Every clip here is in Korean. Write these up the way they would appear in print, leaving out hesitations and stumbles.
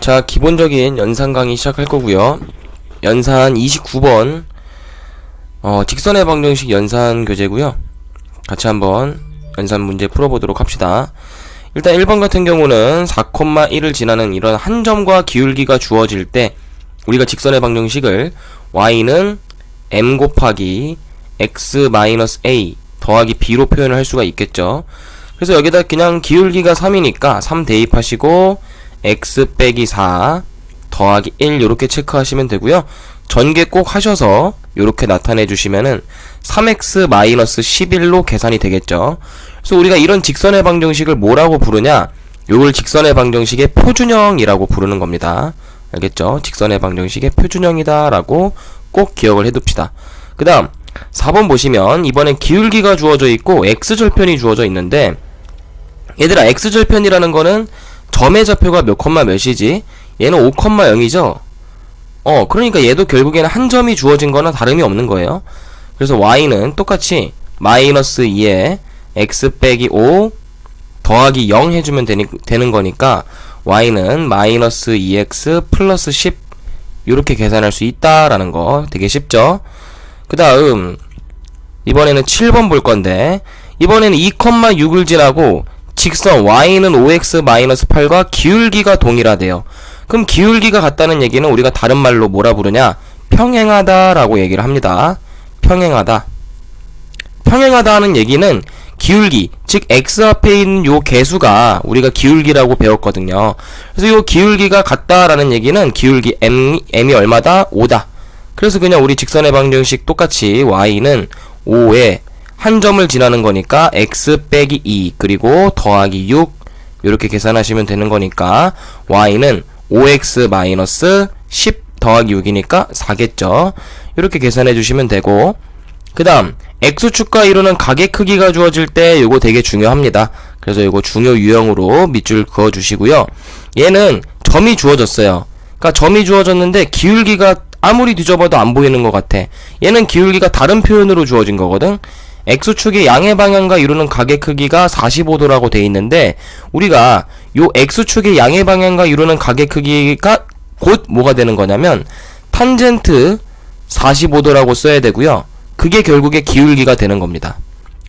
자, 기본적인 연산 강의 시작할 거고요. 연산 29번 직선의 방정식 연산 교재고요. 같이 한번 연산 문제 풀어보도록 합시다. 일단 1번 같은 경우는 4,1을 지나는 이런 한 점과 기울기가 주어질 때 우리가 직선의 방정식을 y는 m 곱하기 x-a 더하기 b로 표현을 할 수가 있겠죠. 그래서 여기다 그냥 기울기가 3이니까 3 대입하시고 x 빼기 4 더하기 1 요렇게 체크하시면 되고요. 전개 꼭 하셔서 요렇게 나타내 주시면은 3x-11로 계산이 되겠죠. 그래서 우리가 이런 직선의 방정식을 뭐라고 부르냐? 요걸 직선의 방정식의 표준형이라고 부르는 겁니다. 알겠죠? 직선의 방정식의 표준형이다 라고 꼭 기억을 해둡시다. 그 다음 4번 보시면 이번엔 기울기가 주어져 있고 x절편이 주어져 있는데, 얘들아 x절편이라는 거는 점의 좌표가 몇 콤마 몇이지? 얘는 5,0이죠? 그러니까 얘도 결국에는 한 점이 주어진 거나 다름이 없는 거예요. 그래서 y는 똑같이 마이너스 2에 x 빼기 5 더하기 0 해주면 되는 거니까 y는 마이너스 2x 플러스 10 이렇게 계산할 수 있다라는 거 되게 쉽죠? 그 다음 이번에는 7번 볼 건데, 이번에는 2,6을 지나고 직선 y는 5x-8과 기울기가 동일하대요. 그럼 기울기가 같다는 얘기는 우리가 다른 말로 뭐라 부르냐? 평행하다 라고 얘기를 합니다. 평행하다. 평행하다 하는 얘기는 기울기, 즉 x 앞에 있는 요 개수가 우리가 기울기라고 배웠거든요. 그래서 요 기울기가 같다라는 얘기는 기울기 m이 얼마다? 5다. 그래서 그냥 우리 직선의 방정식 똑같이 y는 5에 한 점을 지나는 거니까 x 빼기 2 그리고 더하기 6 이렇게 계산하시면 되는 거니까 y는 5x-10 더하기 6이니까 4겠죠. 이렇게 계산해 주시면 되고, 그 다음 x축과 이루는 각의 크기가 주어질 때 요거 되게 중요합니다. 그래서 요거 중요 유형으로 밑줄 그어 주시고요. 얘는 점이 주어졌어요. 그러니까 점이 주어졌는데 기울기가 아무리 뒤져봐도 안 보이는 것 같아. 얘는 기울기가 다른 표현으로 주어진 거거든. x축의 양의 방향과 이루는 각의 크기가 45도라고 돼 있는데, 우리가 요 x축의 양의 방향과 이루는 각의 크기가 곧 뭐가 되는 거냐면 탄젠트 45도라고 써야 되고요. 그게 결국에 기울기가 되는 겁니다.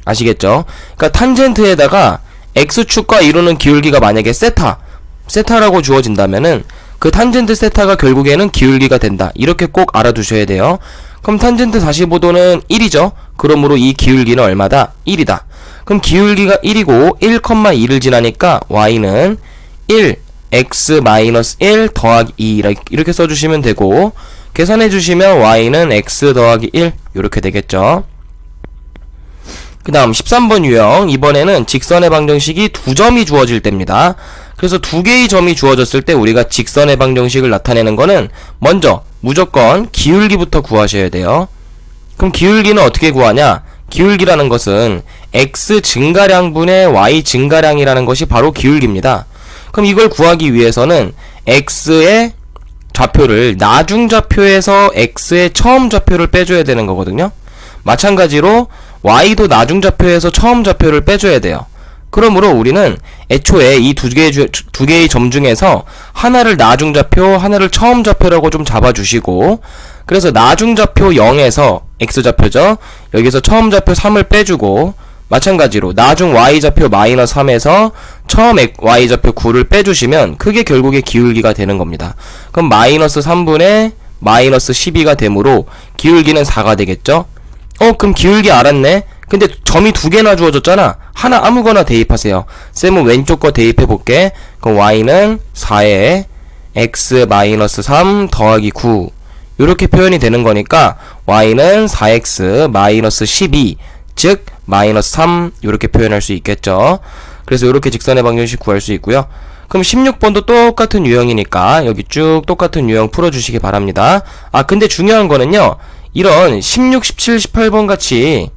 아시겠죠? 그러니까 탄젠트에다가 x축과 이루는 기울기가 만약에 세타라고 주어진다면은 그 탄젠트 세타가 결국에는 기울기가 된다. 이렇게 꼭 알아두셔야 돼요. 그럼 탄젠트 45도는 1이죠? 그러므로 이 기울기는 얼마다? 1이다. 그럼 기울기가 1이고 1,2를 지나니까 y는 1 x-1 더하기 2 이렇게 써주시면 되고, 계산해주시면 y는 x 더하기 1 이렇게 되겠죠. 그 다음 13번 유형, 이번에는 직선의 방정식이 두 점이 주어질 때입니다. 그래서 두 개의 점이 주어졌을 때 우리가 직선의 방정식을 나타내는 거는 먼저 무조건 기울기부터 구하셔야 돼요. 그럼 기울기는 어떻게 구하냐? 기울기라는 것은 x 증가량분의 y 증가량이라는 것이 바로 기울기입니다. 그럼 이걸 구하기 위해서는 x의 좌표를 나중좌표에서 x의 처음좌표를 빼줘야 되는 거거든요. 마찬가지로 y도 나중좌표에서 처음좌표를 빼줘야 돼요. 그러므로 우리는 애초에 이 두 개의 점 중에서 하나를 나중좌표, 하나를 처음좌표라고 좀 잡아주시고, 그래서 나중좌표 0에서 x좌표죠. 여기서 처음좌표 3을 빼주고, 마찬가지로 나중 y좌표 마이너스 3에서 처음 y좌표 9를 빼주시면 그게 결국에 기울기가 되는 겁니다. 그럼 마이너스 3분의 마이너스 12가 되므로 기울기는 4가 되겠죠? 그럼 기울기 알았네? 근데 점이 두 개나 주어졌잖아. 하나 아무거나 대입하세요. 쌤은 왼쪽 거 대입해 볼게. 그럼 y는 4에 x-3 더하기 9 이렇게 표현이 되는 거니까 y는 4x-12 즉 마이너스 3 이렇게 표현할 수 있겠죠. 그래서 이렇게 직선의 방정식 구할 수 있고요. 그럼 16번도 똑같은 유형이니까 여기 쭉 똑같은 유형 풀어주시기 바랍니다. 근데 중요한 거는요, 이런 16, 17, 18번 같이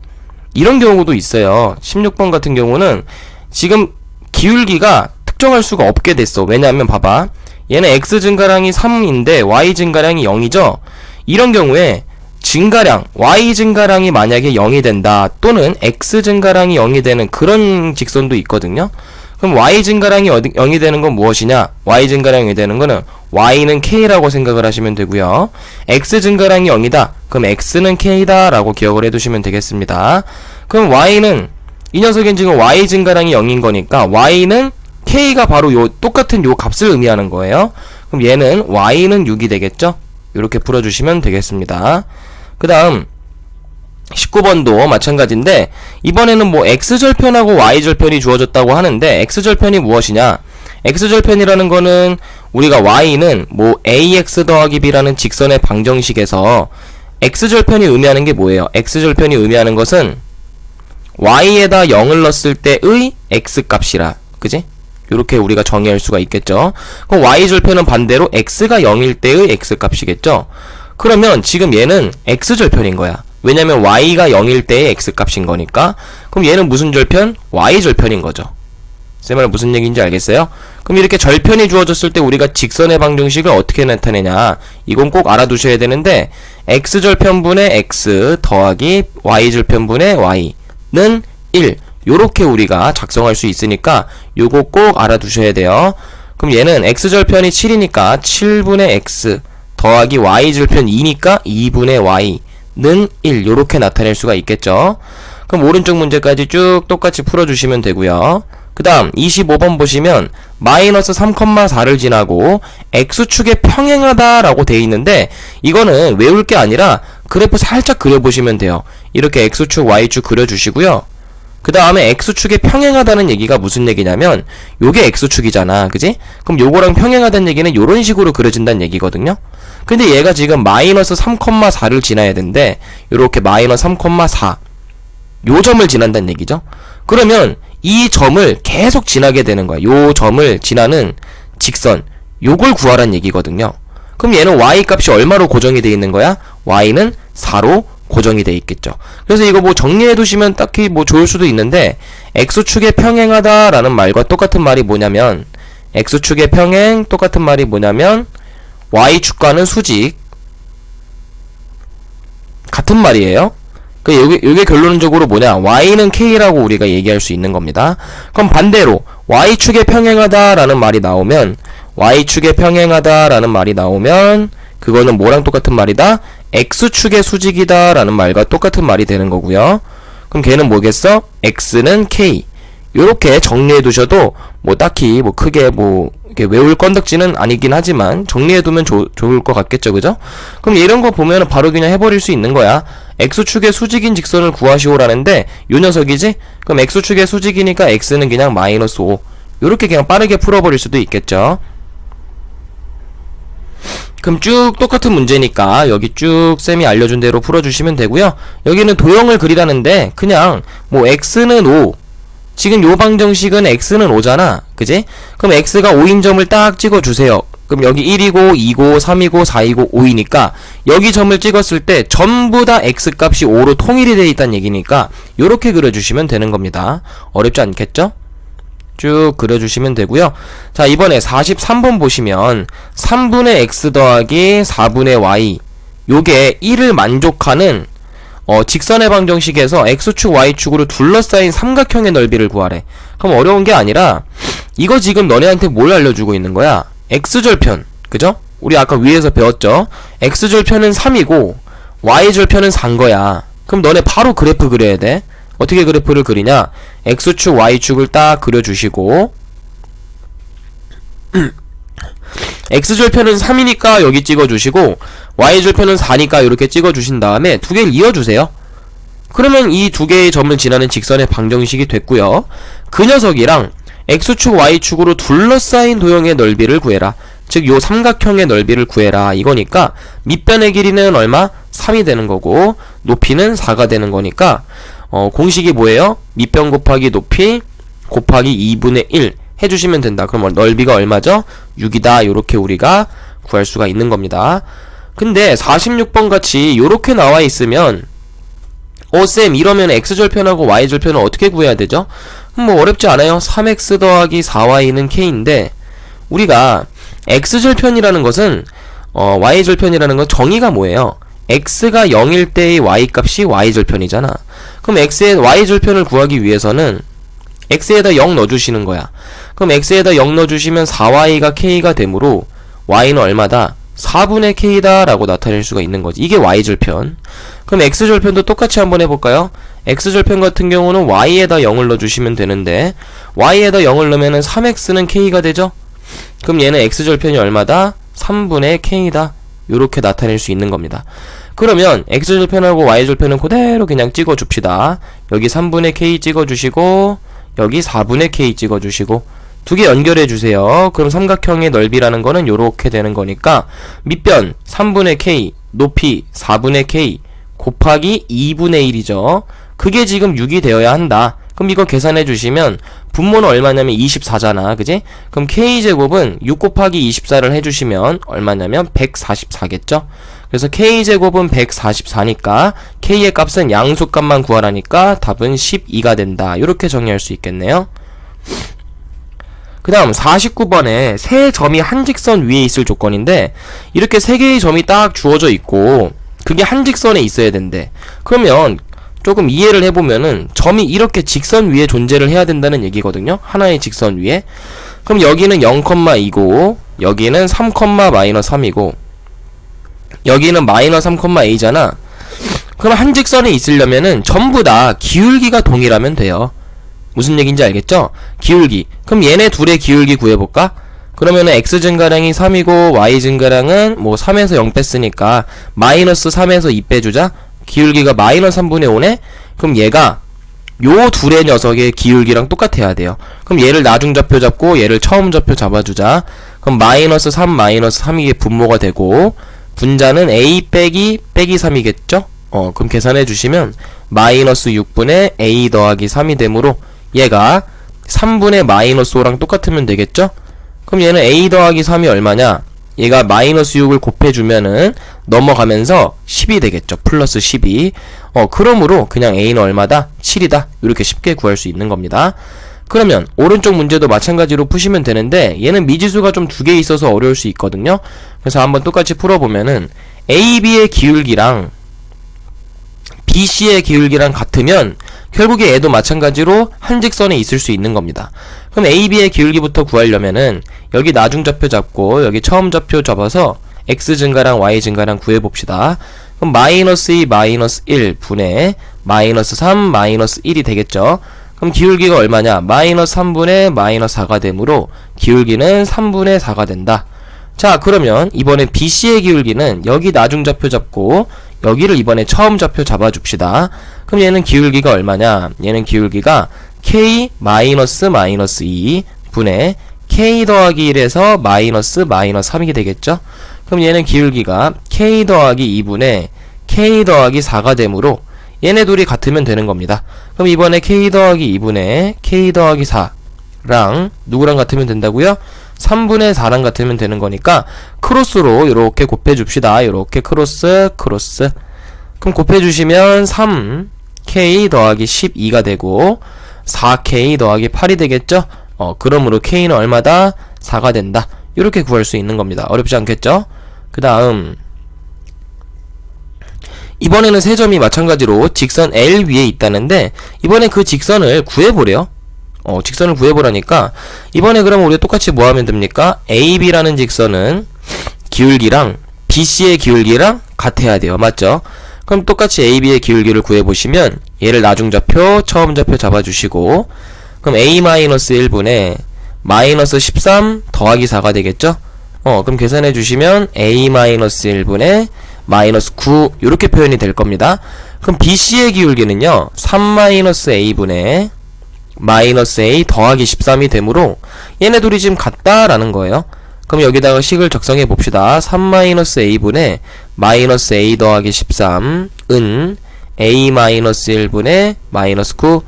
이런 경우도 있어요. 16번 같은 경우는 지금 기울기가 특정할 수가 없게 됐어. 왜냐하면 봐봐, 얘는 x 증가량이 3인데 y 증가량이 0이죠. 이런 경우에 증가량, y 증가량이 만약에 0이 된다, 또는 x 증가량이 0이 되는 그런 직선도 있거든요. 그럼 y 증가량이 0이 되는 건 무엇이냐? y 증가량이 되는 거는 y는 k라고 생각을 하시면 되고요. x 증가량이 0이다. 그럼 x는 k다 라고 기억을 해두시면 되겠습니다. 그럼 y는 이 녀석은 지금 y 증가량이 0인 거니까 y는 k가 바로 요 똑같은 요 값을 의미하는 거예요. 그럼 얘는 y는 6이 되겠죠? 이렇게 풀어주시면 되겠습니다. 그 다음 19번도 마찬가지인데 이번에는 뭐 x절편하고 y절편이 주어졌다고 하는데 x절편이 무엇이냐? x절편이라는 거는 우리가 y는 뭐 ax 더하기 b라는 직선의 방정식에서 x절편이 의미하는 게 뭐예요? x절편이 의미하는 것은 y에다 0을 넣었을 때의 x값이라, 그지? 요렇게 우리가 정의할 수가 있겠죠. 그럼 y절편은 반대로 x가 0일 때의 x값이겠죠. 그러면 지금 얘는 x절편인 거야. 왜냐면 y가 0일 때의 x값인 거니까. 그럼 얘는 무슨 절편? y절편인 거죠. 쌤말 무슨 얘기인지 알겠어요? 그럼 이렇게 절편이 주어졌을 때 우리가 직선의 방정식을 어떻게 나타내냐, 이건 꼭 알아두셔야 되는데 x절편분의 x 더하기 y절편분의 y는 1, 요렇게 우리가 작성할 수 있으니까 요거 꼭 알아두셔야 돼요. 그럼 얘는 x절편이 7이니까 7분의 x 더하기 y절편 2니까 2분의 y는 1, 요렇게 나타낼 수가 있겠죠. 그럼 오른쪽 문제까지 쭉 똑같이 풀어주시면 되고요. 그 다음 25번 보시면 마이너스 3,4를 지나고 x축에 평행하다 라고 돼 있는데 이거는 외울 게 아니라 그래프 살짝 그려보시면 돼요. 이렇게 x축 y축 그려주시고요. 그 다음에 x축에 평행하다는 얘기가 무슨 얘기냐면 요게 x축이잖아, 그지? 그럼 요거랑 평행하다는 얘기는 요런 식으로 그려진다는 얘기거든요. 근데 얘가 지금 마이너스 3,4를 지나야 되는데 요렇게 마이너스 3,4 요 점을 지난다는 얘기죠. 그러면 이 점을 계속 지나게 되는 거야. 요 점을 지나는 직선, 요걸 구하란 얘기거든요. 그럼 얘는 y 값이 얼마로 고정이 돼 있는 거야? y는 4로 고정이 돼 있겠죠. 그래서 이거 뭐 정리해 두시면 딱히 뭐 좋을 수도 있는데 x축에 평행하다 라는 말과 똑같은 말이 뭐냐면 x축에 평행 똑같은 말이 뭐냐면 y축과는 수직 같은 말이에요. 요게 결론적으로 뭐냐, y는 k라고 우리가 얘기할 수 있는 겁니다. 그럼 반대로 y축에 평행하다 라는 말이 나오면 y축에 평행하다 라는 말이 나오면 그거는 뭐랑 똑같은 말이다? x축의 수직이다 라는 말과 똑같은 말이 되는 거고요. 그럼 걔는 뭐겠어? x는 k. 요렇게 정리해 두셔도 뭐 딱히 뭐 크게 뭐 이렇게 외울 건덕지는 아니긴 하지만 정리해 두면 좋을 것 같겠죠, 그죠? 그럼 이런 거 보면은 바로 그냥 해버릴 수 있는 거야. x축의 수직인 직선을 구하시오라는데 요 녀석이지? 그럼 x축의 수직이니까 x는 그냥 마이너스 5. 요렇게 그냥 빠르게 풀어버릴 수도 있겠죠. 그럼 쭉 똑같은 문제니까 여기 쭉 쌤이 알려준 대로 풀어주시면 되고요. 여기는 도형을 그리라는데 그냥 뭐 x는 5, 지금 요 방정식은 x는 5잖아, 그지? 그럼 x가 5인 점을 딱 찍어주세요. 그럼 여기 1이고 2고 3이고 4이고 5이니까 여기 점을 찍었을 때 전부 다 x값이 5로 통일이 되어 있다는 얘기니까 요렇게 그려주시면 되는 겁니다. 어렵지 않겠죠? 쭉 그려주시면 되고요. 자, 이번에 43번 보시면 3분의 x 더하기 4분의 y, 요게 1을 만족하는 직선의 방정식에서 x축 y축으로 둘러싸인 삼각형의 넓이를 구하래. 그럼 어려운 게 아니라 이거 지금 너네한테 뭘 알려주고 있는 거야? x절편, 그죠? 우리 아까 위에서 배웠죠? x절편은 3이고 y절편은 4인 거야. 그럼 너네 바로 그래프 그려야 돼. 어떻게 그래프를 그리냐? x축 y축을 딱 그려주시고 x절편은 3이니까 여기 찍어주시고 y절편은 4니까 이렇게 찍어주신 다음에 두 개를 이어주세요. 그러면 이 두 개의 점을 지나는 직선의 방정식이 됐고요. 그 녀석이랑 x축 y축으로 둘러싸인 도형의 넓이를 구해라. 즉 요 삼각형의 넓이를 구해라 이거니까 밑변의 길이는 얼마? 3이 되는 거고 높이는 4가 되는 거니까 공식이 뭐예요? 밑변 곱하기 높이 곱하기 2분의 1 해주시면 된다. 그럼 넓이가 얼마죠? 6이다. 요렇게 우리가 구할 수가 있는 겁니다. 근데 46번 같이 요렇게 나와 있으면 쌤 이러면 x절편하고 y절편은 어떻게 구해야 되죠? 뭐 어렵지 않아요. 3x 더하기 4y는 k인데 우리가 x절편이라는 것은 y절편이라는 건 정의가 뭐예요? x가 0일 때의 y값이 y절편이잖아. 그럼 x의 y절편을 구하기 위해서는 x에다 0 넣어주시는 거야. 그럼 x에다 0 넣어주시면 4y가 k가 되므로 y는 얼마다? 4분의 k다 라고 나타낼 수가 있는 거지. 이게 y절편. 그럼 x절편도 똑같이 한번 해볼까요? x절편 같은 경우는 y에다 0을 넣어주시면 되는데 y에다 0을 넣으면 3x는 k가 되죠? 그럼 얘는 x절편이 얼마다? 3분의 k다. 요렇게 나타낼 수 있는 겁니다. 그러면 x절편하고 y절편은 그대로 그냥 찍어줍시다. 여기 3분의 k 찍어주시고 여기 4분의 k 찍어주시고 두 개 연결해주세요. 그럼 삼각형의 넓이라는 거는 요렇게 되는 거니까 밑변 3분의 k, 높이 4분의 k 곱하기 2분의 1이죠. 그게 지금 6이 되어야 한다. 그럼 이거 계산해 주시면 분모는 얼마냐면 24잖아. 그지? 그럼 k제곱은 6 곱하기 24를 해주시면 얼마냐면 144겠죠? 그래서 k제곱은 144니까 k의 값은 양수값만 구하라니까 답은 12가 된다. 이렇게 정리할 수 있겠네요. 그 다음 49번에 세 점이 한 직선 위에 있을 조건인데 이렇게 세 개의 점이 딱 주어져 있고 그게 한 직선에 있어야 된대. 그러면 조금 이해를 해보면은 점이 이렇게 직선 위에 존재를 해야 된다는 얘기거든요. 하나의 직선 위에. 그럼 여기는 0,2고 여기는 3,-3이고 여기는 -3,a잖아. 그럼 한 직선에 있으려면은 전부 다 기울기가 동일하면 돼요. 무슨 얘기인지 알겠죠? 기울기. 그럼 얘네 둘의 기울기 구해볼까? 그러면은 x 증가량이 3이고 y 증가량은 뭐 3에서 0 뺐으니까 -3에서 2 빼주자. 기울기가 -3분의 5네? 그럼 얘가 요 둘의 녀석의 기울기랑 똑같아야 돼요. 그럼 얘를 나중좌표 잡고 얘를 처음좌표 잡아주자. 그럼 -3, -3 이게 분모가 되고 분자는 a 빼기 3이겠죠? 그럼 계산해 주시면 -6분의 a 더하기 3이 되므로 얘가 3분의 -5랑 똑같으면 되겠죠? 그럼 얘는 a 더하기 3이 얼마냐? 얘가 -6을 곱해주면은 넘어가면서 10이 되겠죠. 플러스 12. 그러므로 그냥 a는 얼마다? 7이다. 이렇게 쉽게 구할 수 있는 겁니다. 그러면 오른쪽 문제도 마찬가지로 푸시면 되는데 얘는 미지수가 좀 두 개 있어서 어려울 수 있거든요. 그래서 한번 똑같이 풀어보면은 AB의 기울기랑 BC의 기울기랑 같으면 결국에 얘도 마찬가지로 한 직선에 있을 수 있는 겁니다. 그럼 AB의 기울기부터 구하려면은 여기 나중좌표 잡고 여기 처음좌표 잡아서 x 증가랑 y 증가랑 구해봅시다. 그럼 -2, -1 분의 -3, -1이 되겠죠. 그럼 기울기가 얼마냐? -3분의 -4가 되므로 기울기는 3분의 4가 된다. 자, 그러면 이번에 BC의 기울기는 여기 나중좌표 잡고 여기를 이번에 처음좌표 잡아줍시다. 그럼 얘는 기울기가 얼마냐? 얘는 기울기가 k -2 분의 k 더하기 1에서 -3이 되겠죠? 그럼 얘는 기울기가 k 더하기 2분의 k 더하기 4가 되므로 얘네 둘이 같으면 되는 겁니다. 그럼 이번에 k 더하기 2분의 k 더하기 4랑 누구랑 같으면 된다고요? 3분의 4랑 같으면 되는 거니까 크로스로 이렇게 곱해줍시다. 이렇게 크로스. 그럼 곱해주시면 3k 더하기 12가 되고 4k 더하기 8이 되겠죠? 그러므로 k는 얼마다? 4가 된다. 이렇게 구할 수 있는 겁니다. 어렵지 않겠죠? 그 다음 이번에는 세 점이 마찬가지로 직선 L 위에 있다는데 이번에 그 직선을 구해보래요. 직선을 구해보라니까 이번에 그러면 우리가 똑같이 뭐 하면 됩니까? AB라는 직선은 기울기랑 BC의 기울기랑 같아야 돼요. 맞죠? 그럼 똑같이 AB의 기울기를 구해보시면 얘를 나중좌표, 처음좌표 잡아주시고 그럼 A-1분의 -13 더하기 4가 되겠죠? 그럼 계산해주시면 A-1분의 -9 이렇게 표현이 될 겁니다. 그럼 BC의 기울기는요 3-A분의 -A 더하기 13이 되므로 얘네 둘이 지금 같다라는 거예요. 그럼 여기다가 식을 적성해 봅시다. 3-A분의 -A 더하기 13은 A-1분의 -9.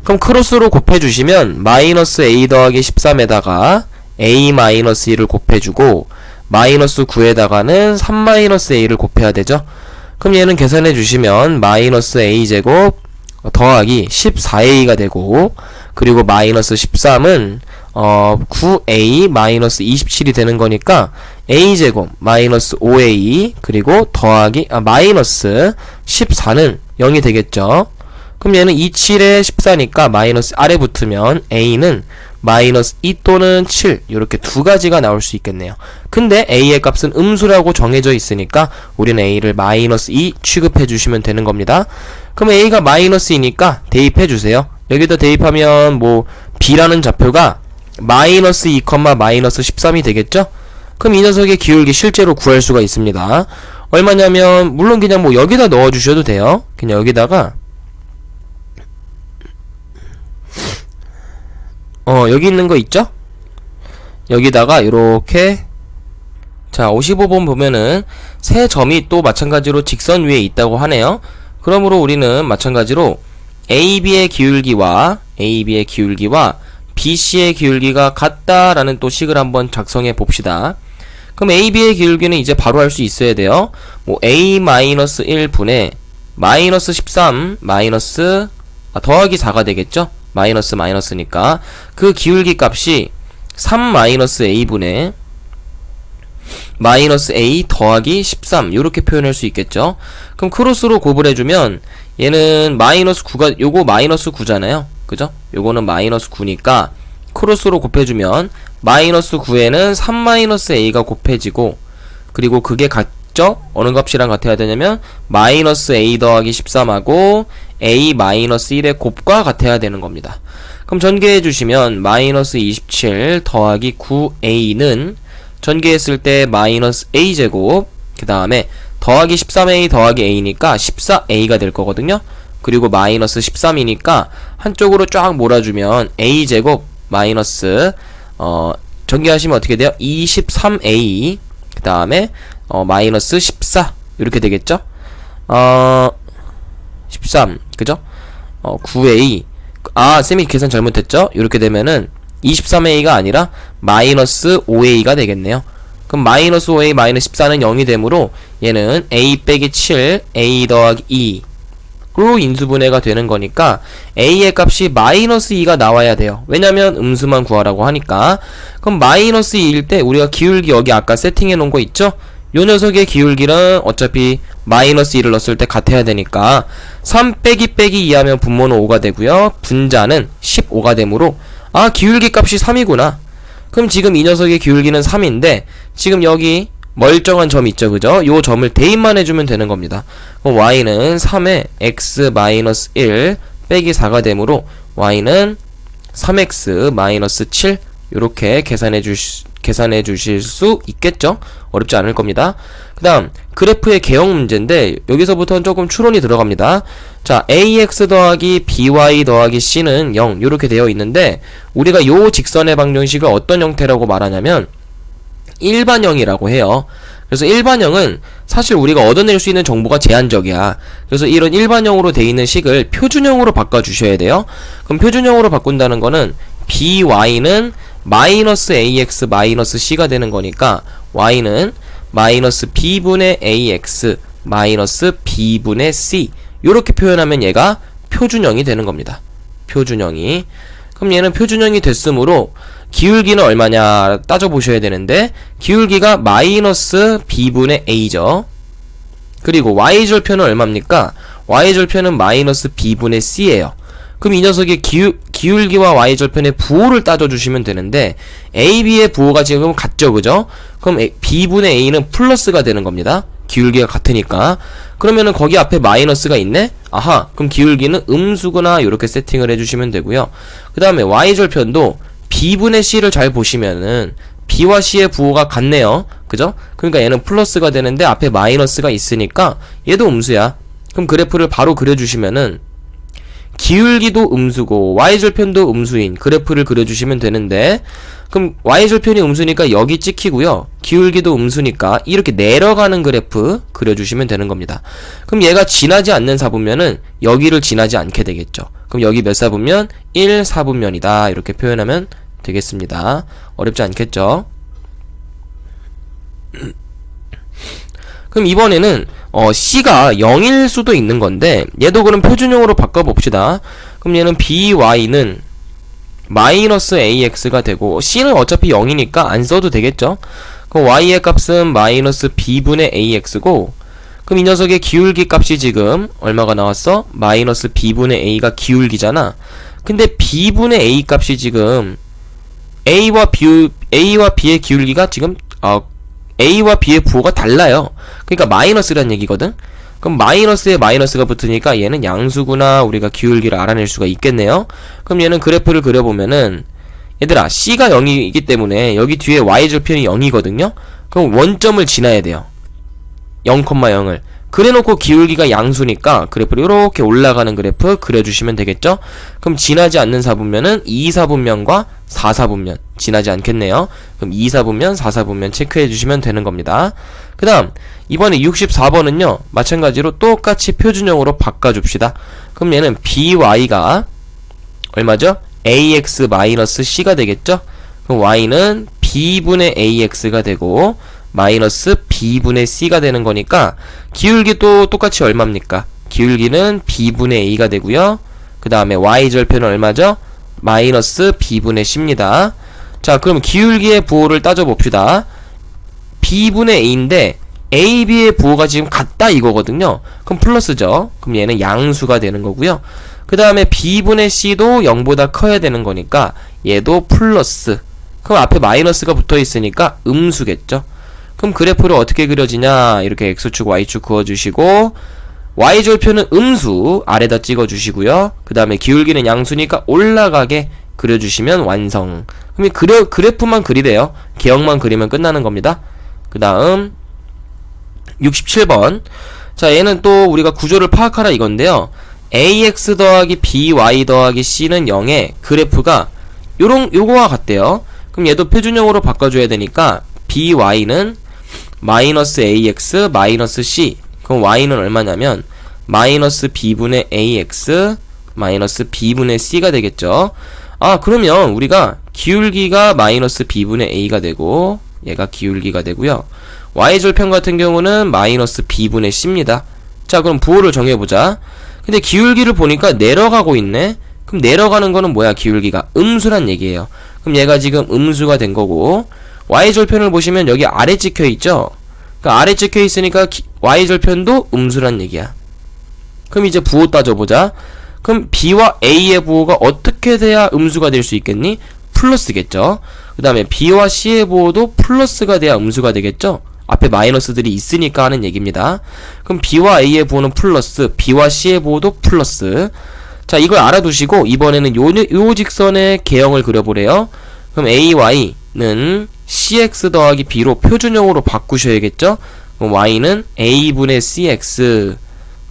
그럼 크로스로 곱해주시면 -A 더하기 13에다가 A-1을 곱해주고 -9에다가는 3-A를 곱해야 되죠. 그럼 얘는 계산해 주시면 -A제곱 더하기 14A가 되고 그리고 -13은 9A -27이 되는 거니까 A제곱 -5A 그리고 더하기 -14는 0이 되겠죠. 그럼 얘는 27에 14니까 마이너스 아래 붙으면 A는 마이너스 2 또는 7 이렇게 두 가지가 나올 수 있겠네요. 근데 a의 값은 음수라고 정해져 있으니까 우리는 a를 마이너스 2 취급해 주시면 되는 겁니다. 그럼 a가 마이너스 2니까 대입해 주세요. 여기다 대입하면 뭐 b라는 좌표가 마이너스 2, 마이너스 13이 되겠죠? 그럼 이 녀석의 기울기 실제로 구할 수가 있습니다. 얼마냐면 물론 그냥 뭐 여기다 넣어 주셔도 돼요. 그냥 여기다가 여기 있는 거 있죠? 여기다가 이렇게 자 55번 보면은 세 점이 또 마찬가지로 직선 위에 있다고 하네요. 그러므로 우리는 마찬가지로 AB의 기울기와 BC의 기울기가 같다라는 또 식을 한번 작성해 봅시다. 그럼 AB의 기울기는 이제 바로 할 수 있어야 돼요. 뭐 A-1분의 마이너스 13 더하기 4가 되겠죠? 마이너스니까 그 기울기 값이 3-A분의 마이너스 A 더하기 13 요렇게 표현할 수 있겠죠. 그럼 크로스로 곱을 해주면 얘는 마이너스 9가 요거 마이너스 9잖아요. 그죠? 요거는 마이너스 9니까 크로스로 곱해주면 마이너스 9에는 3-A가 곱해지고 그리고 그게 같죠? 어느 값이랑 같아야 되냐면 마이너스 A 더하기 13하고 A 마이너스 1의 곱과 같아야 되는 겁니다. 그럼 전개해 주시면 마이너스 27 더하기 9A는 전개했을 때 마이너스 A제곱 그 다음에 더하기 13A 더하기 A니까 14A가 될 거거든요. 그리고 마이너스 13이니까 한쪽으로 쫙 몰아주면 A제곱 마이너스 전개하시면 어떻게 돼요? 23A 그 다음에 마이너스 14 이렇게 되겠죠? 13 그죠? 9A 쌤이 계산 잘못했죠? 이렇게 되면은 23A가 아니라 마이너스 5A가 되겠네요. 그럼 마이너스 5A 마이너스 14는 0이 되므로 얘는 A 빼기 7 A 더하기 2로 인수분해가 되는 거니까 A의 값이 마이너스 2가 나와야 돼요. 왜냐면 음수만 구하라고 하니까. 그럼 마이너스 2일 때 우리가 기울기 여기 아까 세팅해 놓은 거 있죠? 요 녀석의 기울기는 어차피 마이너스 2를 넣었을 때 같아야 되니까 3 빼기 2 하면 분모는 5가 되고요. 분자는 15가 되므로 기울기 값이 3이구나. 그럼 지금 이 녀석의 기울기는 3인데 지금 여기 멀쩡한 점 있죠, 그죠? 요 점을 대입만 해주면 되는 겁니다. 그럼 y는 3에 x-1 빼기 4가 되므로 y는 3x-7 요렇게 계산해 주실 수 있겠죠? 어렵지 않을 겁니다. 그 다음 그래프의 개형 문제인데 여기서부터는 조금 추론이 들어갑니다. 자, ax 더하기 by 더하기 c는 0 요렇게 되어 있는데 우리가 요 직선의 방정식을 어떤 형태라고 말하냐면 일반형이라고 해요. 그래서 일반형은 사실 우리가 얻어낼 수 있는 정보가 제한적이야. 그래서 이런 일반형으로 되어 있는 식을 표준형으로 바꿔주셔야 돼요. 그럼 표준형으로 바꾼다는 거는 by는 마이너스 ax 마이너스 c가 되는 거니까 y는 마이너스 b분의 ax 마이너스 b분의 c 요렇게 표현하면 얘가 표준형이 되는 겁니다. 표준형이. 그럼 얘는 표준형이 됐으므로 기울기는 얼마냐 따져보셔야 되는데 기울기가 마이너스 b분의 a죠. 그리고 y절편은 얼마입니까? y절편은 마이너스 b분의 c예요. 그럼 이 녀석의 기울기와 y절편의 부호를 따져주시면 되는데 AB의 부호가 지금 같죠, 그죠? 그럼 B분의 A는 플러스가 되는 겁니다. 기울기가 같으니까. 그러면은 거기 앞에 마이너스가 있네? 아하, 그럼 기울기는 음수구나 이렇게 세팅을 해주시면 되고요. 그 다음에 y절편도 B분의 C를 잘 보시면은 B와 C의 부호가 같네요. 그죠? 그러니까 얘는 플러스가 되는데 앞에 마이너스가 있으니까 얘도 음수야. 그럼 그래프를 바로 그려주시면은 기울기도 음수고 y절편도 음수인 그래프를 그려주시면 되는데 그럼 y절편이 음수니까 여기 찍히고요. 기울기도 음수니까 이렇게 내려가는 그래프 그려주시면 되는 겁니다. 그럼 얘가 지나지 않는 사분면은 여기를 지나지 않게 되겠죠. 그럼 여기 몇 사분면? 1사분면이다 이렇게 표현하면 되겠습니다. 어렵지 않겠죠? 그럼 이번에는 C가 0일 수도 있는 건데 얘도 그럼 표준형으로 바꿔봅시다. 그럼 얘는 by는 마이너스 ax가 되고 C는 어차피 0이니까 안 써도 되겠죠. 그럼 y의 값은 마이너스 b분의 ax고 그럼 이 녀석의 기울기 값이 지금 얼마가 나왔어? 마이너스 b분의 a가 기울기잖아. 근데 b분의 a 값이 지금 A와 B의 기울기가 지금 A와 B의 부호가 달라요. 그러니까 마이너스란 얘기거든. 그럼 마이너스에 마이너스가 붙으니까 얘는 양수구나, 우리가 기울기를 알아낼 수가 있겠네요. 그럼 얘는 그래프를 그려보면은, 얘들아, C가 0이기 때문에 여기 뒤에 Y절편이 0이거든요. 그럼 원점을 지나야 돼요. 0,0을. 그래놓고 기울기가 양수니까 그래프를 이렇게 올라가는 그래프 그려주시면 되겠죠? 그럼 지나지 않는 사분면은 2사분면과 4사분면 지나지 않겠네요. 그럼 2사분면, 4사분면 체크해주시면 되는 겁니다. 그 다음 이번에 64번은요 마찬가지로 똑같이 표준형으로 바꿔줍시다. 그럼 얘는 by가 얼마죠? ax-c가 되겠죠? 그럼 y는 b분의 ax가 되고 마이너스 b분의 c가 되는 거니까 기울기도 똑같이 얼마입니까? 기울기는 b분의 a가 되고요. 그 다음에 y절편은 얼마죠? 마이너스 b분의 c입니다. 자, 그럼 기울기의 부호를 따져봅시다. b분의 a인데 ab의 부호가 지금 같다 이거거든요. 그럼 플러스죠. 그럼 얘는 양수가 되는 거고요. 그 다음에 b분의 c도 0보다 커야 되는 거니까 얘도 플러스. 그럼 앞에 마이너스가 붙어 있으니까 음수겠죠. 그럼 그래프를 어떻게 그려지냐, 이렇게 x축 y축 그어주시고 y절편은 음수 아래다 찍어주시고요. 그 다음에 기울기는 양수니까 올라가게 그려주시면 완성. 그럼 그래프만 그리래요. 개형만 그리면 끝나는 겁니다. 그 다음 67번. 자, 얘는 또 우리가 구조를 파악하라 이건데요. ax 더하기 by 더하기 c는 0에 그래프가 요거와 같대요. 그럼 얘도 표준형으로 바꿔줘야 되니까 by는 마이너스 ax 마이너스 c. 그럼 y는 얼마냐면 마이너스 b분의 ax 마이너스 b분의 c가 되겠죠. 아, 그러면 우리가 기울기가 마이너스 b분의 a가 되고 얘가 기울기가 되고요. y절편 같은 경우는 마이너스 b분의 c입니다. 자, 그럼 부호를 정해보자. 근데 기울기를 보니까 내려가고 있네. 그럼 내려가는 거는 뭐야? 기울기가 음수란 얘기예요. 그럼 얘가 지금 음수가 된 거고, y절편을 보시면 여기 아래 찍혀있죠? 그러니까 아래 찍혀있으니까 y절편도 음수란 얘기야. 그럼 이제 부호 따져보자. 그럼 b와 a의 부호가 어떻게 돼야 음수가 될 수 있겠니? 플러스겠죠. 그 다음에 b와 c의 부호도 플러스가 돼야 음수가 되겠죠. 앞에 마이너스들이 있으니까 하는 얘기입니다. 그럼 b와 a의 부호는 플러스, b와 c의 부호도 플러스. 자, 이걸 알아두시고 이번에는 요 직선의 개형을 그려보래요. 그럼 ay는 cx 더하기 b로 표준형으로 바꾸셔야겠죠. 그럼 y는 a분의 cx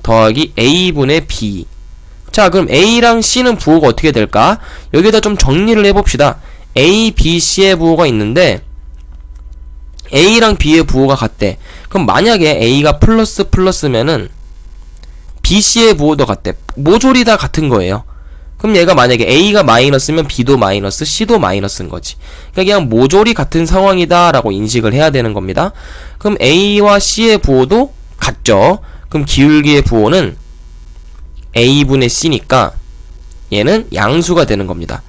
더하기 a분의 b. 자, 그럼 a랑 c는 부호가 어떻게 될까? 여기다 좀 정리를 해봅시다. a, b, c의 부호가 있는데 a랑 b의 부호가 같대. 그럼 만약에 a가 플러스면은 b, c의 부호도 같대. 모조리 다 같은 거예요. 그럼 얘가 만약에 a가 마이너스면 b도 마이너스, c도 마이너스인 거지. 그러니까 그냥 모조리 같은 상황이다 라고 인식을 해야 되는 겁니다. 그럼 a와 c의 부호도 같죠. 그럼 기울기의 부호는 a분의 c니까 얘는 양수가 되는 겁니다.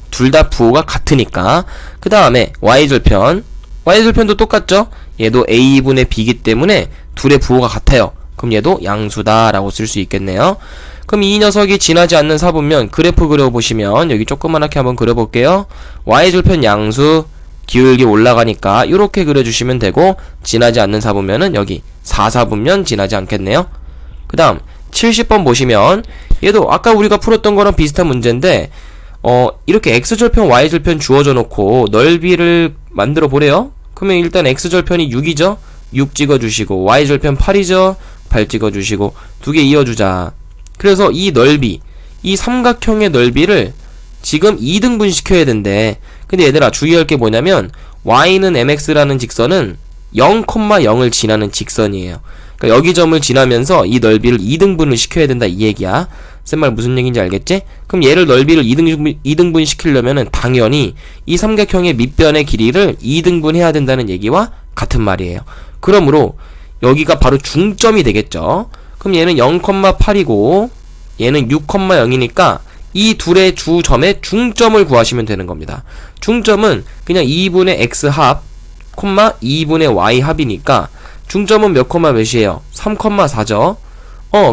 둘 다 부호가 같으니까. 그 다음에 y절편도 똑같죠. 얘도 a분의 b이기 때문에 둘의 부호가 같아요. 그럼 얘도 양수다 라고 쓸 수 있겠네요. 그럼 이 녀석이 지나지 않는 사분면 그래프 그려보시면 여기 조그만하게 한번 그려볼게요. y절편 양수, 기울기 올라가니까 이렇게 그려주시면 되고, 지나지 않는 사분면은 여기 4사분면 지나지 않겠네요. 그 다음 70번 보시면 얘도 아까 우리가 풀었던 거랑 비슷한 문제인데 이렇게 x절편 y절편 주어져 놓고 넓이를 만들어 보래요. 그러면 일단 x절편이 6이죠. 6 찍어주시고 y절편 8이죠. 8 찍어주시고 두 개 이어주자. 그래서 이 넓이, 이 삼각형의 넓이를 지금 2등분 시켜야 된대. 근데 얘들아 주의할 게 뭐냐면 y는 mx라는 직선은 0,0을 지나는 직선이에요. 그러니까 여기 점을 지나면서 이 넓이를 2등분을 시켜야 된다 이 얘기야. 쌤말 무슨 얘기인지 알겠지? 그럼 얘를 넓이를 2등분 시키려면은 당연히 이 삼각형의 밑변의 길이를 2등분 해야 된다는 얘기와 같은 말이에요. 그러므로 여기가 바로 중점이 되겠죠. 그럼 얘는 0,8이고 얘는 6,0이니까 이 둘의 주점의 중점을 구하시면 되는 겁니다. 중점은 그냥 2분의 x합, 2분의 y합이니까 중점은 몇 콤마 몇이에요? 3,4죠.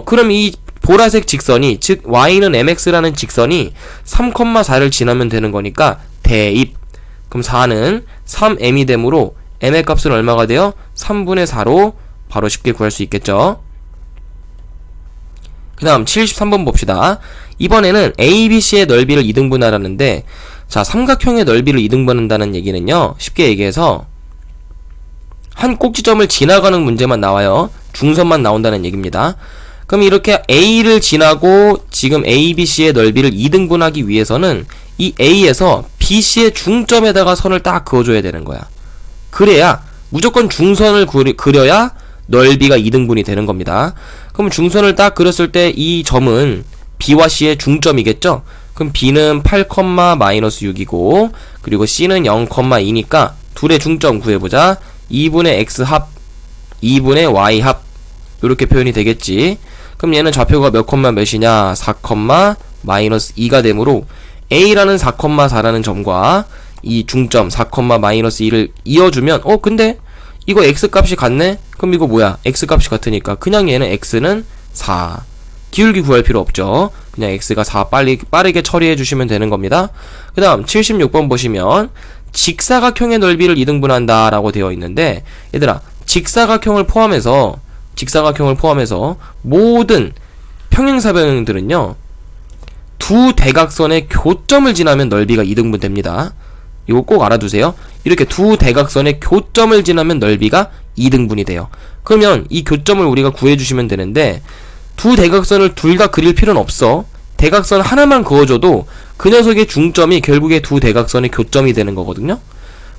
그럼 이 보라색 직선이, 즉 y는 mx라는 직선이 3,4를 지나면 되는 거니까 대입 그럼 4는 3m이 되므로 m의 값은 얼마가 돼요? 3분의 4로 바로 쉽게 구할 수 있겠죠. 그 다음 73번 봅시다. 이번에는 ABC의 넓이를 2등분하라는데, 자, 삼각형의 넓이를 2등분한다는 얘기는요, 쉽게 얘기해서 한 꼭지점을 지나가는 문제만 나와요. 중선만 나온다는 얘기입니다. 그럼 이렇게 A를 지나고 지금 ABC의 넓이를 2등분하기 위해서는 이 A에서 BC의 중점에다가 선을 딱 그어줘야 되는 거야. 그래야 무조건 중선을 그려야 넓이가 2등분이 되는 겁니다. 그럼 중선을 딱 그렸을 때 이 점은 B와 C의 중점이겠죠? 그럼 B는 8,-6이고 그리고 C는 0,2니까 둘의 중점 구해보자. 2분의 X 합 2분의 Y 합 이렇게 표현이 되겠지. 그럼 얘는 좌표가 몇 콤마 몇이냐? 4,-2가 되므로 A라는 4,4라는 점과 이 중점 4,-2를 이어주면 근데 이거 X 값이 같네? 그럼 이거 뭐야? X 값이 같으니까 그냥 얘는 X는 4. 기울기 구할 필요 없죠. 그냥 X가 4 빠르게 처리해 주시면 되는 겁니다. 그 다음 76번 보시면 직사각형의 넓이를 2등분한다 라고 되어 있는데, 얘들아, 직사각형을 포함해서 모든 평행사변형들은요 두 대각선의 교점을 지나면 넓이가 2등분 됩니다. 이거 꼭 알아두세요. 이렇게 두 대각선의 교점을 지나면 넓이가 2등분이 돼요. 그러면 이 교점을 우리가 구해주시면 되는데, 두 대각선을 둘 다 그릴 필요는 없어. 대각선 하나만 그어줘도 그 녀석의 중점이 결국에 두 대각선의 교점이 되는 거거든요.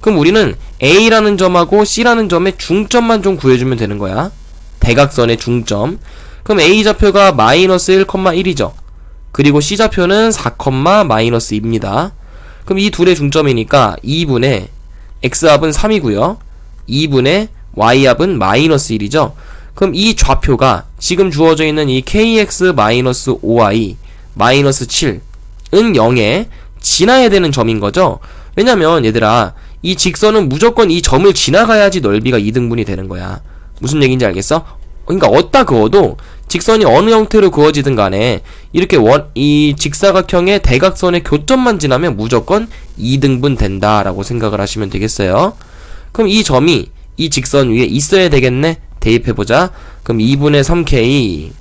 그럼 우리는 A라는 점하고 C라는 점의 중점만 좀 구해주면 되는 거야. 대각선의 중점. 그럼 A 좌표가 마이너스 1,1이죠. 그리고 C 좌표는 4,-2입니다. 그럼 이 둘의 중점이니까 2분의 X합은 3이고요. 2분의 Y합은 마이너스 1이죠. 그럼 이 좌표가 지금 주어져 있는 이 KX-5Y 마이너스 7은 0에 지나야 되는 점인 거죠. 왜냐면 얘들아, 이 직선은 무조건 이 점을 지나가야지 넓이가 2등분이 되는 거야. 무슨 얘기인지 알겠어? 그러니까 어디다 그어도 직선이 어느 형태로 그어지든 간에 이렇게 이 직사각형의 대각선의 교점만 지나면 무조건 2등분 된다라고 생각을 하시면 되겠어요. 그럼 이 점이 이 직선 위에 있어야 되겠네? 대입해보자. 그럼 2분의 3K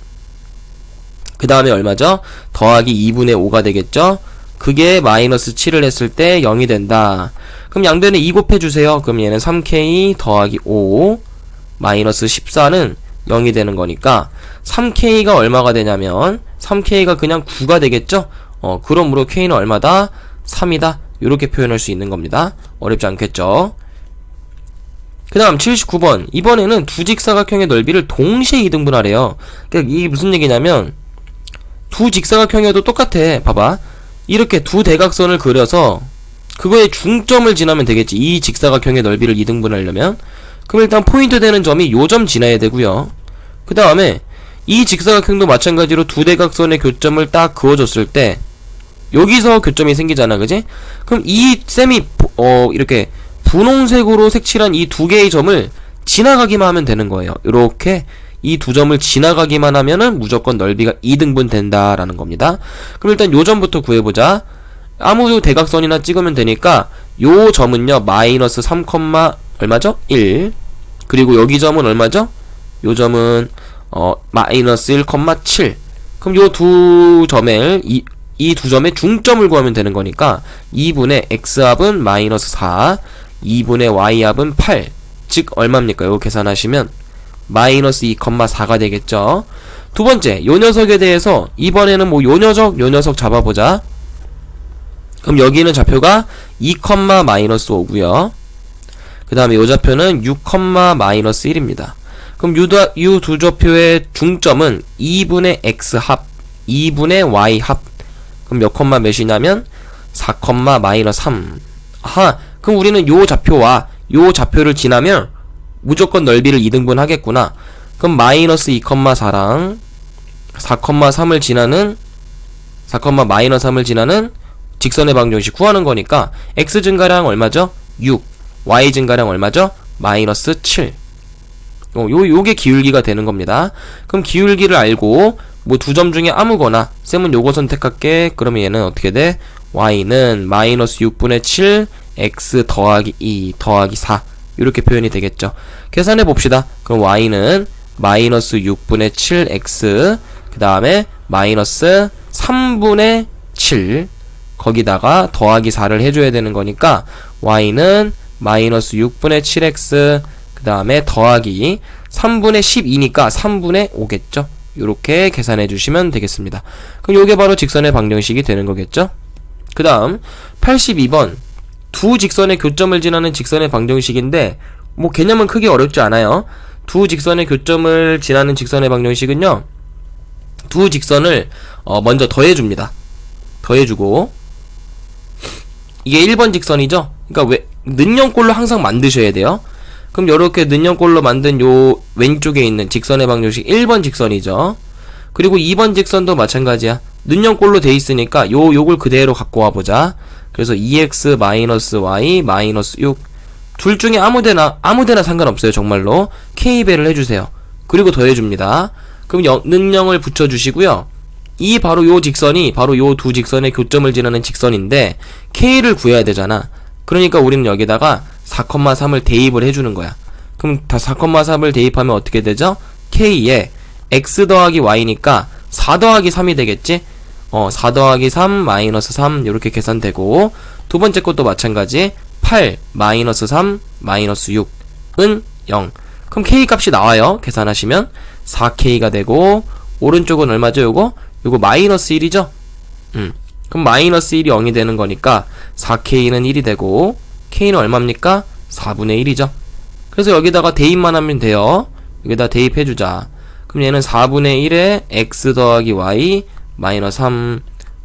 그 다음에 얼마죠? 더하기 2분의 5가 되겠죠? 그게 마이너스 7을 했을 때 0이 된다. 그럼 양변에 2 곱해주세요. 그럼 얘는 3K 더하기 5 마이너스 14는 0이 되는 거니까 3K가 얼마가 되냐면 3K가 그냥 9가 되겠죠? 그러므로 K는 얼마다? 3이다. 이렇게 표현할 수 있는 겁니다. 어렵지 않겠죠? 그 다음 79번. 이번에는 두 직사각형의 넓이를 동시에 2등분하래요. 그러니까 이게 무슨 얘기냐면 두 직사각형이어도 똑같아. 봐봐. 이렇게 두 대각선을 그려서 그거의 중점을 지나면 되겠지. 이 직사각형의 넓이를 2등분하려면. 그럼 일단 포인트 되는 점이 요 점 지나야 되고요. 그 다음에 이 직사각형도 마찬가지로 두 대각선의 교점을 딱 그어줬을 때 여기서 교점이 생기잖아, 그지? 그럼 이 셈이 이렇게 분홍색으로 색칠한 이 두 개의 점을 지나가기만 하면 되는 거예요. 이렇게 이 두 점을 지나가기만 하면은 무조건 넓이가 2등분 된다라는 겁니다. 그럼 일단 요 점부터 구해보자. 아무 대각선이나 찍으면 되니까 요 점은요 마이너스 3, 얼마죠? 1. 그리고 여기 점은 얼마죠? 요 점은 마이너스 1,7. 그럼 요 두 점을 이 두 점의 중점을 구하면 되는 거니까 2분의 X합은 마이너스 4 2분의 Y합은 8 즉 얼마입니까? 이거 계산하시면 마이너스 2,4가 되겠죠. 두 번째, 요 녀석에 대해서 이번에는 뭐 요 녀석 잡아보자. 그럼 여기는 좌표가 2,-5고요. 그 다음에 요 좌표는 6,-1입니다. 그럼 요 두 좌표의 중점은 2분의 X합 2분의 Y합. 그럼 몇 콤마 몇이냐면 4,-3. 아하, 그럼 우리는 요 좌표와 요 좌표를 지나면 무조건 넓이를 2등분 하겠구나. 그럼 마이너스 2,4랑 4,3을 지나는 4,-3을 지나는 직선의 방정식 구하는 거니까 x 증가량 얼마죠? 6. y 증가량 얼마죠? 마이너스 7. 요게 기울기가 되는 겁니다. 그럼 기울기를 알고 뭐 두 점 중에 아무거나 쌤은 요거 선택할게. 그러면 얘는 어떻게 돼? y는 마이너스 6분의 7 x 더하기 2 더하기 4 이렇게 표현이 되겠죠. 계산해 봅시다. 그럼 y는 마이너스 6분의 7x 그 다음에 마이너스 3분의 7 거기다가 더하기 4를 해줘야 되는 거니까 y는 마이너스 6분의 7x 그 다음에 더하기 3분의 12니까 3분의 5겠죠. 이렇게 계산해 주시면 되겠습니다. 그럼 요게 바로 직선의 방정식이 되는 거겠죠. 그 다음 82번 두 직선의 교점을 지나는 직선의 방정식인데 뭐 개념은 크게 어렵지 않아요. 두 직선의 교점을 지나는 직선의 방정식은요, 두 직선을 먼저 더해줍니다. 더해주고 이게 1번 직선이죠. 그러니까 왜 는형꼴로 항상 만드셔야 돼요. 그럼 요렇게 는형꼴로 만든 요 왼쪽에 있는 직선의 방정식 1번 직선이죠. 그리고 2번 직선도 마찬가지야. 는형꼴로 돼 있으니까 요걸 그대로 갖고 와보자. 그래서 2x-y 6 둘 중에 아무데나 상관없어요. 정말로 k배를 해주세요. 그리고 더해줍니다. 그럼 는형을 붙여주시고요. 이 바로 요 직선이 바로 요 두 직선의 교점을 지나는 직선인데 k를 구해야 되잖아. 그러니까 우리는 여기다가 4,3을 대입을 해주는 거야. 그럼 다 4,3을 대입하면 어떻게 되죠? k에 x 더하기 y니까 4 더하기 3이 되겠지? 4 더하기 3 마이너스 3 이렇게 계산되고, 두 번째 것도 마찬가지 8 마이너스 3 마이너스 6은 0. 그럼 k 값이 나와요. 계산하시면 4k가 되고, 오른쪽은 얼마죠? 요거 마이너스 1이죠? 그럼 마이너스 1이 0이 되는 거니까 4k는 1이 되고, k는 얼마입니까? 4분의 1이죠. 그래서 여기다가 대입만 하면 돼요. 여기다 대입해주자. 그럼 얘는 4분의 1에 x 더하기 y 마이너스 3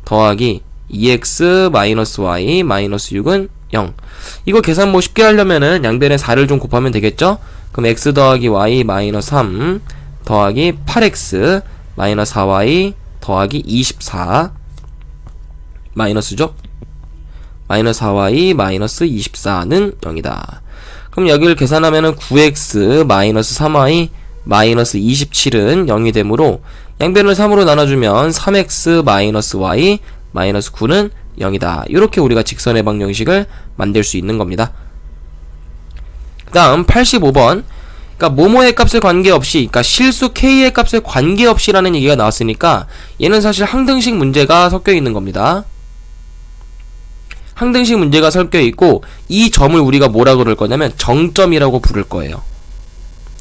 더하기 2x 마이너스 y 마이너스 6은 0. 이거 계산 뭐 쉽게 하려면은 양변에 4를 좀 곱하면 되겠죠? 그럼 x 더하기 y 마이너스 3 더하기 8x 마이너스 4y 더하기 24 마이너스죠? 마이너스 4y 마이너스 24는 0이다. 그럼 여기를 계산하면은 9x 마이너스 3y 마이너스 27은 0이 되므로 양변을 3으로 나눠주면 3x 마이너스 y 마이너스 9는 0이다. 이렇게 우리가 직선의 방정식을 만들 수 있는 겁니다. 그 다음 85번, 그러니까 뭐뭐의 값에 관계없이, 그러니까 실수 k의 값에 관계없이라는 얘기가 나왔으니까 얘는 사실 항등식 문제가 섞여 있는 겁니다. 항등식 문제가 섞여 있고, 이 점을 우리가 뭐라 그럴 거냐면 정점이라고 부를 거예요.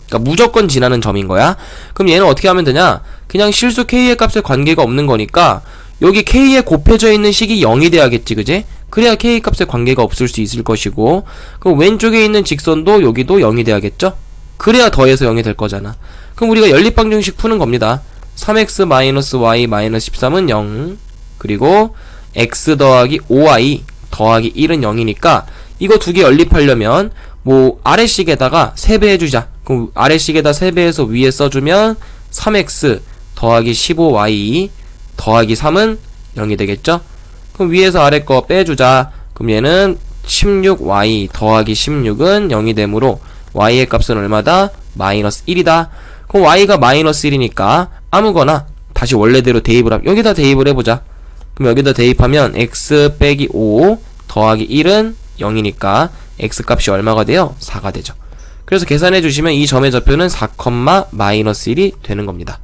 그러니까 무조건 지나는 점인 거야. 그럼 얘는 어떻게 하면 되냐? 그냥 실수 k의 값에 관계가 없는 거니까 여기 k에 곱해져 있는 식이 0이 돼야겠지, 그지? 그래야 k 값에 관계가 없을 수 있을 것이고, 그럼 왼쪽에 있는 직선도 여기도 0이 돼야겠죠? 그래야 더해서 0이 될 거잖아. 그럼 우리가 연립방정식 푸는 겁니다. 3x-y-13은 0, 그리고 x 더하기 5y 더하기 1은 0이니까 이거 두 개 연립하려면 뭐 아래식에다가 3배 해주자. 그럼 아래식에다 3배해서 위에 써주면 3x 더하기 15y 더하기 3은 0이 되겠죠? 그럼 위에서 아래 거 빼주자. 그럼 얘는 16y 더하기 16은 0이 되므로 y의 값은 얼마다? 마이너스 1이다. 그럼 y가 마이너스 1이니까 아무거나 다시 원래대로 대입을 하면, 여기다 대입을 해보자. 그럼 여기다 대입하면 x 빼기 5 더하기 1은 0이니까 x 값이 얼마가 돼요? 4가 되죠. 그래서 계산해 주시면 이 점의 좌표는 4, 마이너스 1이 되는 겁니다.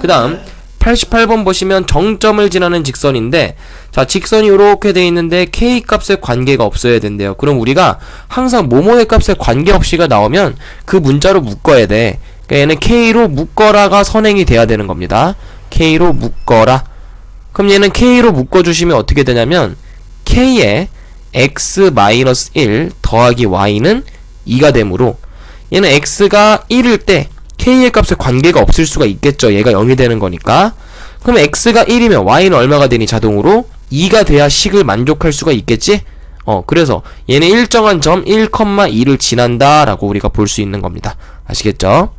그 다음 88번 보시면 정점을 지나는 직선인데, 자, 직선이 이렇게 돼 있는데 k 값에 관계가 없어야 된대요. 그럼 우리가 항상 뭐뭐의 값에 관계없이가 나오면 그 문자로 묶어야 돼. 그러니까 얘는 k로 묶어라가 선행이 돼야 되는 겁니다. k로 묶어라. 그럼 얘는 k로 묶어주시면 어떻게 되냐면 k에 x-1 더하기 y는 2가 되므로 얘는 x가 1일 때 k의 값에 관계가 없을 수가 있겠죠. 얘가 0이 되는 거니까. 그럼 x가 1이면 y는 얼마가 되니? 자동으로 2가 돼야 식을 만족할 수가 있겠지? 그래서 얘는 일정한 점 1,2를 지난다 라고 우리가 볼 수 있는 겁니다. 아시겠죠?